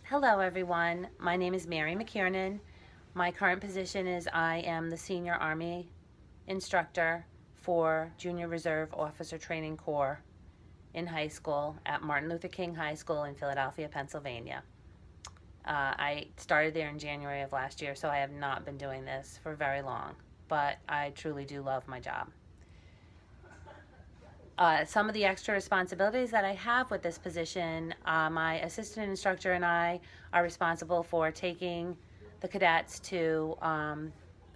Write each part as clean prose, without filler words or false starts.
Hello everyone, my name is Mary McKiernan. My current position is I am the Senior Army Instructor for Junior Reserve Officer Training Corps in high school at Martin Luther King High School in Philadelphia, Pennsylvania. I started there in January of last year, so I have not been doing this for very long, but I truly do love my job. Some of the extra responsibilities that I have with this position, my assistant instructor and I are responsible for taking the cadets to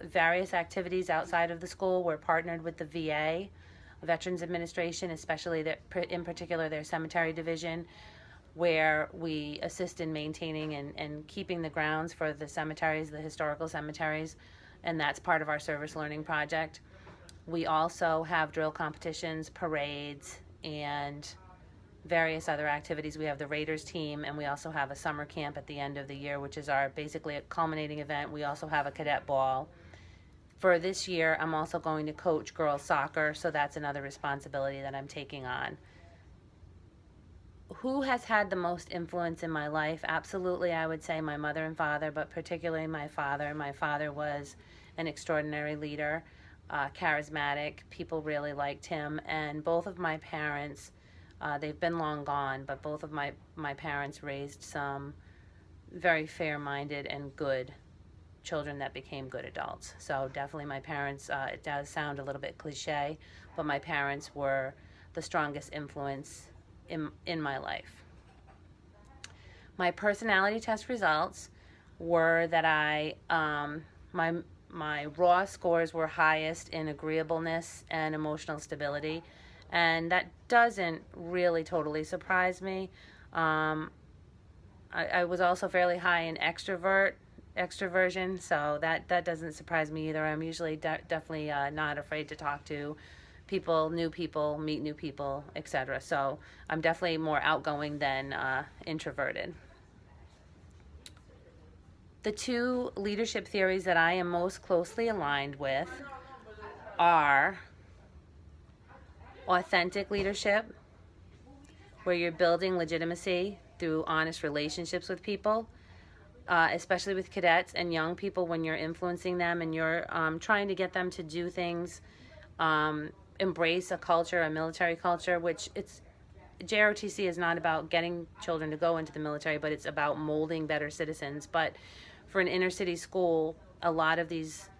various activities outside of the school. We're partnered with the VA, Veterans Administration, especially in particular their cemetery division, where we assist in maintaining and keeping the grounds for the cemeteries, the historical cemeteries, and that's part of our service learning project. We also have drill competitions, parades, and various other activities. We have the Raiders team, and we also have a summer camp at the end of the year, which is our basically a culminating event. We also have a cadet ball. For this year, I'm also going to coach girls soccer, so that's another responsibility that I'm taking on. Who has had the most influence in my life? Absolutely, I would say my mother and father, but particularly my father. My father was an extraordinary leader. Charismatic. People really liked him. And both of my parents, they've been long gone, but both of my parents raised some very fair-minded and good children that became good adults. So definitely my parents, it does sound a little bit cliche, but my parents were the strongest influence in my life. My personality test results were that my raw scores were highest in agreeableness and emotional stability, and that doesn't really totally surprise me. I was also fairly high in extroversion, so that doesn't surprise me either. I'm usually definitely not afraid to talk to people, meet new people, etc. So I'm definitely more outgoing than introverted. The two leadership theories that I am most closely aligned with are authentic leadership, where you're building legitimacy through honest relationships with people, especially with cadets and young people when you're influencing them and you're trying to get them to do things, embrace a culture, a military culture, which JROTC is not about getting children to go into the military, but it's about molding better citizens. But for an inner city school, a lot of these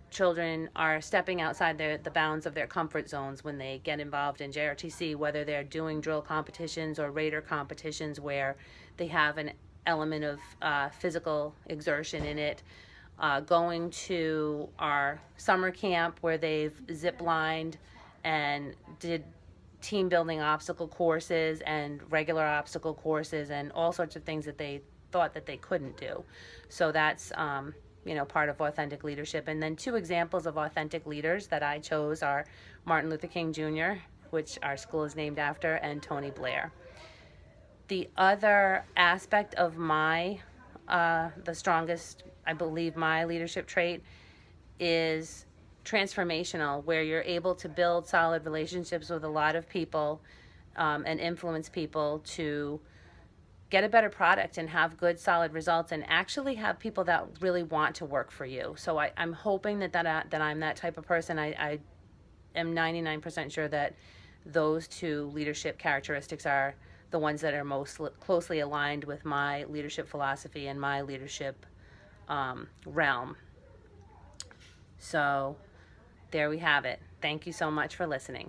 children are stepping outside the bounds of their comfort zones when they get involved in JRTC, whether they're doing drill competitions or Raider competitions where they have an element of physical exertion in it, going to our summer camp where they've zip-lined and did team building obstacle courses and regular obstacle courses and all sorts of things that they thought that they couldn't do. So that's part of authentic leadership. And then two examples of authentic leaders that I chose are Martin Luther King Jr., which our school is named after, and Tony Blair. The other aspect of the strongest, I believe, my leadership trait is transformational, where you're able to build solid relationships with a lot of people and influence people to get a better product and have good solid results and actually have people that really want to work for you. So I'm hoping that I'm that type of person. I am 99% sure that those two leadership characteristics are the ones that are most closely aligned with my leadership philosophy and my leadership realm. So there we have it. Thank you so much for listening.